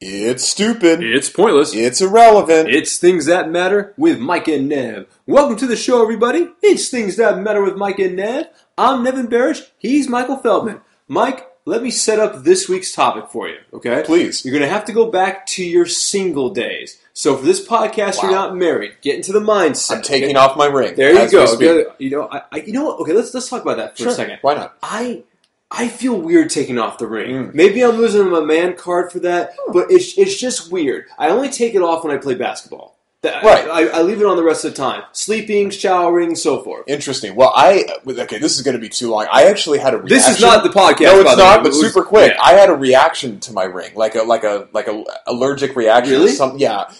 It's stupid. It's pointless. It's irrelevant. It's Things That Matter with Mike and Nev. Welcome to the show, everybody. It's Things That Matter with Mike and Nev. I'm Nevin Barish. He's Michael Feldman. Mike, let me set up this week's topic for you, okay? Please. You're going to have to go back to your single days. So for this podcast, You're not married. Get into the mindset. I'm taking off my ring. There you go. You know what? Okay, let's talk about that for a second. Why not? I feel weird taking off the ring. Maybe I'm losing my man card for that, but it's just weird. I only take it off when I play basketball. Right. I leave it on the rest of the time. Sleeping, showering, so forth. Interesting. Well, okay, this is going to be too long. I actually had a reaction. This is not the podcast. No, it's not, but super quick. Yeah. I had a reaction to my ring, like a allergic reaction. Really?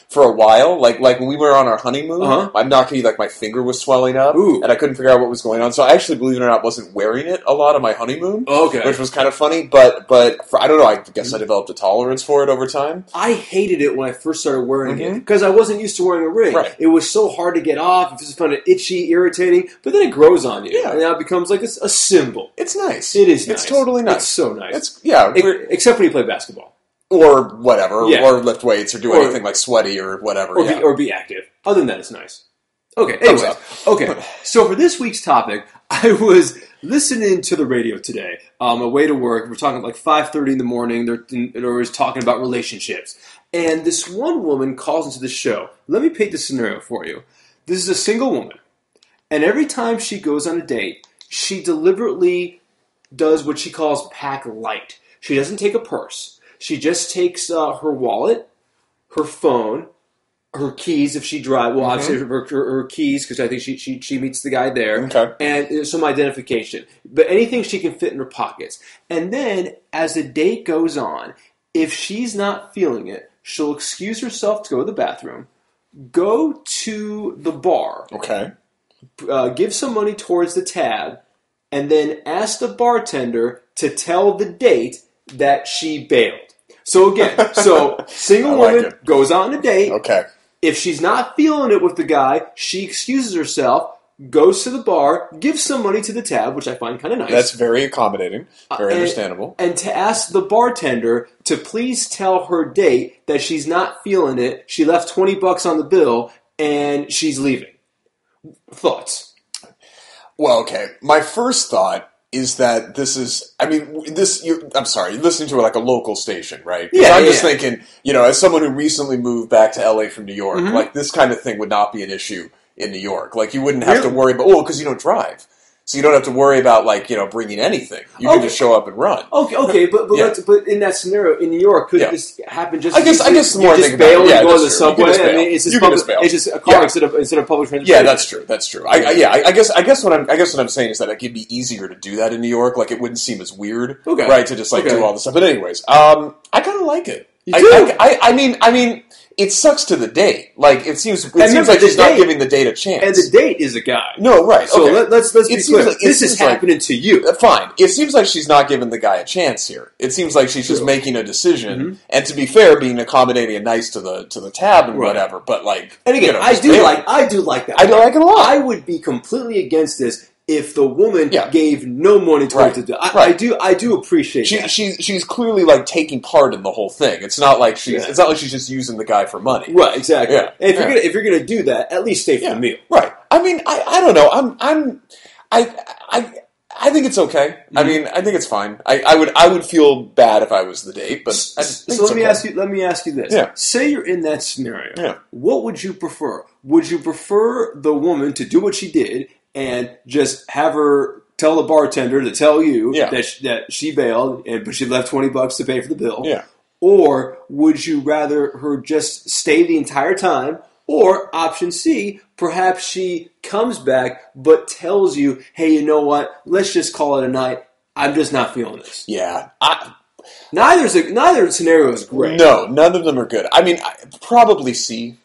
For a while. Like when we were on our honeymoon, I'm not kidding, like my finger was swelling up, and I couldn't figure out what was going on. So I actually, believe it or not, wasn't wearing it a lot on my honeymoon. Okay. Which was kind of funny, but I don't know, I guess I developed a tolerance for it over time. I hated it when I first started wearing it, because I wasn't used to wearing a ring. Right. It was so hard to get off. It just found it itchy, irritating. But then it grows on you. Yeah. And now it becomes like a symbol. It's nice. It is nice. It's totally nice. It's so nice. Except when you play basketball. Or whatever. Or lift weights or do anything like sweaty or whatever. Or be active. Other than that, it's nice. Okay, anyways. Okay, so for this week's topic, I was listening to the radio today on my way to work. We're talking like 5:30 in the morning. They're always talking about relationships. And this one woman calls into the show. Let me paint the scenario for you. This is a single woman. And every time she goes on a date, she deliberately does what she calls pack light. She doesn't take a purse. She just takes her wallet, her phone, her keys if she drives. Well, obviously her keys, because I think she meets the guy there. Okay. And some identification. But anything she can fit in her pockets. And then, as the date goes on, if she's not feeling it, she'll excuse herself to go to the bathroom, go to the bar, give some money towards the tab, and then ask the bartender to tell the date that she bailed. So again, single woman goes on a date. Okay. If she's not feeling it with the guy, she excuses herself, goes to the bar, gives some money to the tab, which I find kind of nice. That's very accommodating. Very understandable. And to ask the bartender to please tell her date that she's not feeling it, she left $20 on the bill, and she's leaving. Thoughts? Well, okay. My first thought is that this is, I'm sorry, you're listening to like a local station, right? I'm just thinking, as someone who recently moved back to LA from New York, like this kind of thing would not be an issue in New York. Like, you wouldn't have to worry about, because you don't drive. So you don't have to worry about, bringing anything. You can just show up and run. Okay, but in that scenario, in New York, could this happen just... I guess the more I think bail about it, and go to the subway? It's just a car instead of public transportation. Yeah, that's true. I guess what I'm saying is that it'd be easier to do that in New York. Like, it wouldn't seem as weird, right, to just, do all this stuff. But anyways, I kind of like it. You do? I mean, it sucks to the date. Like, it seems like she's not giving the date a chance. And the date is a guy. No, right. So let's be clear. This is happening to you. Fine. It seems like she's not giving the guy a chance here. It seems like she's just making a decision. And to be fair, being accommodating and nice to the tab and whatever. But and again, I do like that. I like it a lot. I would be completely against this if the woman gave no money towards it. I do appreciate that. She's clearly taking part in the whole thing. It's not like she's just using the guy for money. Right, exactly. Yeah. And if you're gonna do that, at least stay for the meal. Right. I mean, I don't know. I think it's okay. I mean, I think it's fine. I would feel bad if I was the date, but let me ask you this. Yeah. Say you're in that scenario. Yeah. What would you prefer? Would you prefer the woman to do what she did and just have her tell the bartender to tell you that she bailed, but she left $20 to pay for the bill? Yeah. Or would you rather her just stay the entire time? Or option C, perhaps she comes back but tells you, hey, you know what? Let's just call it a night. I'm just not feeling this. Yeah. Neither scenario is great. No, none of them are good. I mean, probably C.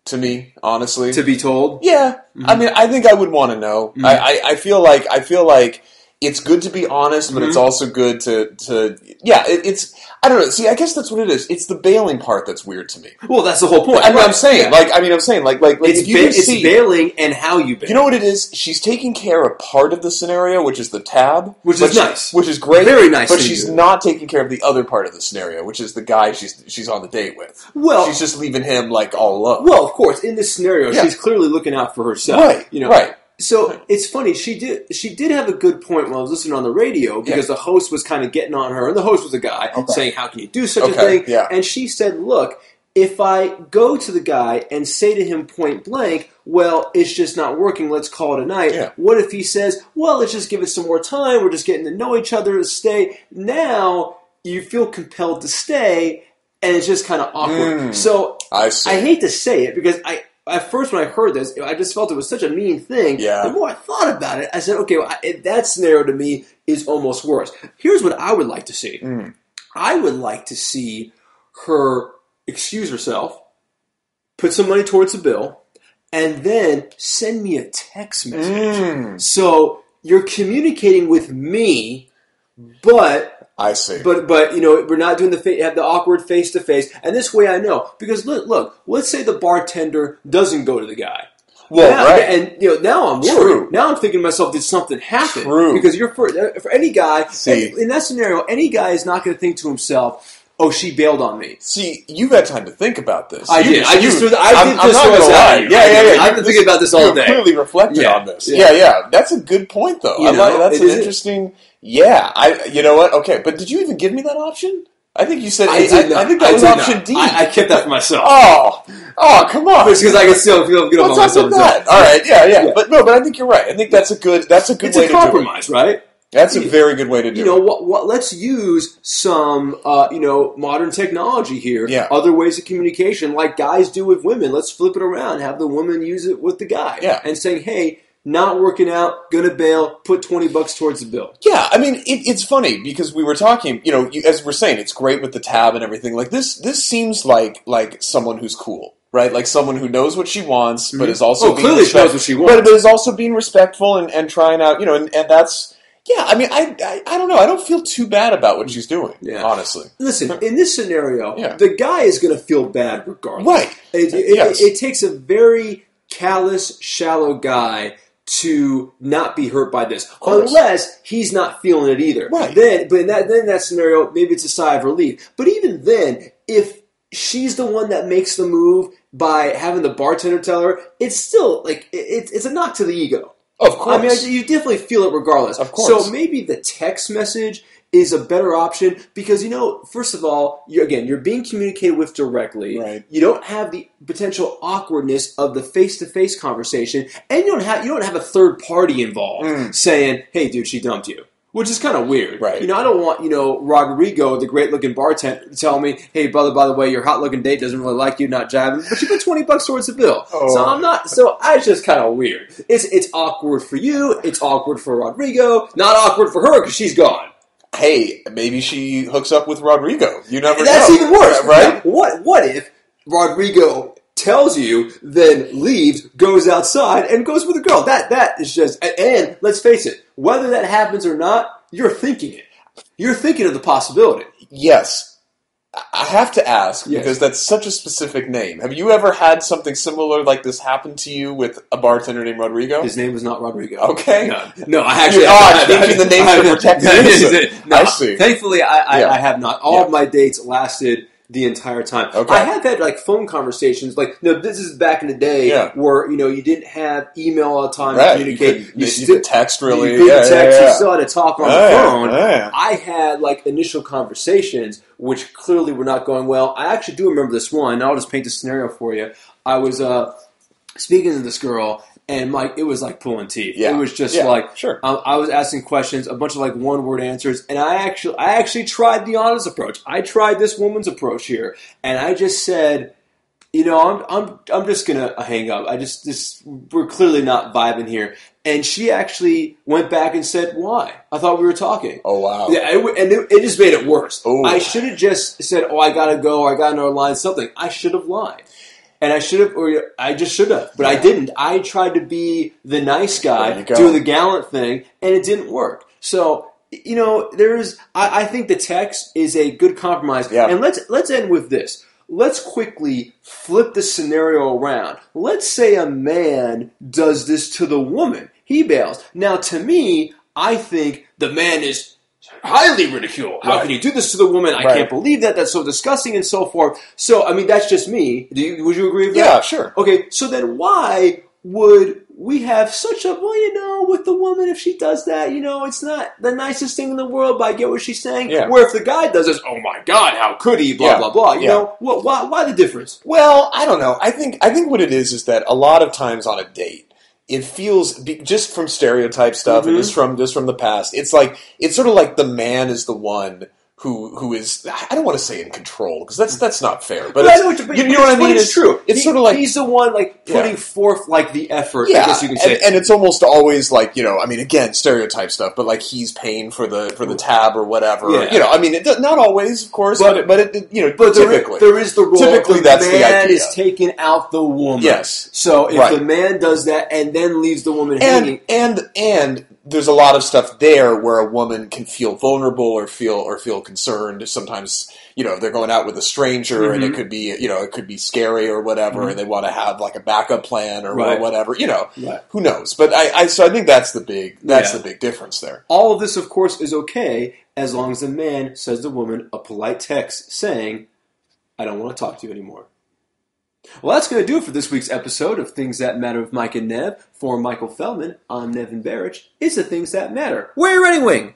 To me, honestly, to be told, yeah. I mean, I think I would want to know. I feel like it's good to be honest, but it's also good to it's I don't know. See, I guess that's what it is. It's the bailing part that's weird to me. Well, that's the whole point. I'm saying, it's bailing and how you bail. You know what it is? She's taking care of part of the scenario, which is the tab, which is nice, which is great, very nice. But she's not taking care of the other part of the scenario, which is the guy she's on the date with. Well, she's just leaving him like all alone. Well, of course, in this scenario, she's clearly looking out for herself, right? Right. So it's funny. She did have a good point when I was listening on the radio because the host was kind of getting on her, and the host was a guy saying, "How can you do such a thing?" Yeah. And she said, "Look, if I go to the guy and say to him point blank, well, it's just not working. Let's call it a night. Yeah. What if he says, well, let's just give it some more time. We're just getting to know each other to stay. Now you feel compelled to stay, and it's just kind of awkward." So I hate to say it because at first, when I heard this, I just felt it was such a mean thing. Yeah. The more I thought about it, I said, okay, well, that scenario to me is almost worse. Here's what I would like to see. I would like to see her excuse herself, put some money towards the bill, and then send me a text message. So you're communicating with me, but... I see. But we're not doing have the awkward face to face, and this way I know because look, let's say the bartender doesn't go to the guy. Well, right, and now I'm worried. True. Now I'm thinking to myself, did something happen? True. Because for any guy in that scenario, any guy is not going to think to himself, "Oh, she bailed on me." See, you've had time to think about this. I did. I'm not going to lie. Yeah. I've been thinking about this all day. Clearly reflected on this. Yeah. That's a good point, though. That's an interesting. Yeah, you know what? Okay, but did you even give me that option? I think you said I think that was option D. I kept that for myself. Oh, come on! Because I can still feel good about myself. All right, yeah. But I think you're right. I think that's a good way to do it. It's a compromise, right? That's a very good way to do it. What? Let's use some, modern technology here. Yeah. Other ways of communication, like guys do with women. Let's flip it around. Have the woman use it with the guy. Yeah. And saying, hey, not working out, gonna bail, put $20 towards the bill. Yeah, I mean, it's funny because we were talking, as we're saying, it's great with the tab and everything. Like this seems like someone who's cool, right? Like someone who knows what she wants, but is also being clearly knows what she wants, but is also being respectful and trying out, and that's. Yeah, I mean, I don't know. I don't feel too bad about what she's doing, honestly. Listen, in this scenario, the guy is going to feel bad regardless. Right. It takes a very callous, shallow guy to not be hurt by this, unless he's not feeling it either. Right. But in that scenario, maybe it's a sigh of relief. But even then, if she's the one that makes the move by having the bartender tell her, it's still it's a knock to the ego. Of course. I mean, you definitely feel it regardless. Of course. So maybe the text message is a better option because, first of all, you're being communicated with directly. Right. You don't have the potential awkwardness of the face-to-face conversation, and you don't have a third party involved saying, hey, dude, she dumped you. Which is kind of weird. Right. I don't want, Rodrigo, the great-looking bartender, to tell me, hey, brother, by the way, your hot-looking date doesn't really like you, not jiving, but you put $20 towards the bill. It's just kind of weird. It's awkward for you. It's awkward for Rodrigo. Not awkward for her because she's gone. Hey, maybe she hooks up with Rodrigo. You never know. That's even worse. Right? Now, what if Rodrigo tells you, then leaves, goes outside, and goes with a girl? That is just... And let's face it, whether that happens or not, you're thinking it. You're thinking of the possibility. Yes. I have to ask, because that's such a specific name. Have you ever had something similar like this happen to you with a bartender named Rodrigo? His name was not Rodrigo. Okay. No, I actually... changing the name to protect the innocent. I see. Thankfully, I have not. All of my dates lasted the entire time. Okay. I have had phone conversations. This is back in the day where you didn't have email all the time to communicate. You could text really. You couldn't text. You still had to talk on the phone. Yeah. I had initial conversations which clearly were not going well. I actually do remember this one. I'll just paint the scenario for you. I was speaking to this girl. And it was like pulling teeth. Yeah. It was just sure. I was asking questions, a bunch of one-word answers, and I actually tried the honest approach. I tried this woman's approach here, and I just said, I'm just gonna hang up. We're clearly not vibing here. And she actually went back and said, "Why? I thought we were talking." Oh wow! Yeah, it just made it worse. Oh. I should have just said, "Oh, I gotta go," or "I got another line," something. I should have lied. And I should have, or I just should have, but I didn't. I tried to be the nice guy, do the gallant thing, and it didn't work. So, I think the text is a good compromise. Yeah. And let's end with this. Let's quickly flip the scenario around. Let's say a man does this to the woman. He bails. Now, to me, I think the man is highly ridiculed. How can you do this to the woman? I can't believe that. That's so disgusting and so forth. So, I mean, that's just me. Would you agree with that? Yeah, sure. Okay, so then why would we have such a, with the woman, if she does that, it's not the nicest thing in the world, but I get what she's saying. Yeah. Where if the guy does this, oh my God, how could he, blah, blah, blah. You know, why the difference? Well, I don't know. I think what it is that a lot of times on a date, it feels, just from stereotype stuff and just from the past, it's sort of like the man is the one who is, I don't want to say in control, because that's not fair. But you know what I mean? It's true. It's sort of like he's the one putting forth the effort. Yeah, I guess you can say, and it's almost always again, stereotype stuff, but he's paying for the tab or whatever. Yeah. Not always, of course, but typically there is the role. Typically, that's the idea. The man is taking out the woman. Yes. So if the man does that and then leaves the woman hanging, and there's a lot of stuff there where a woman can feel vulnerable or feel concerned. Sometimes, they're going out with a stranger and it could be scary or whatever, and they want to have a backup plan or whatever. Who knows? But so I think that's the big difference there. All of this, of course, is okay as long as the man sends the woman a polite text saying, "I don't want to talk to you anymore." Well, that's going to do it for this week's episode of Things That Matter with Mike and Nev. For Michael Feldman, I'm Nevin Barrich. It's the Things That Matter. Wear your wedding wing!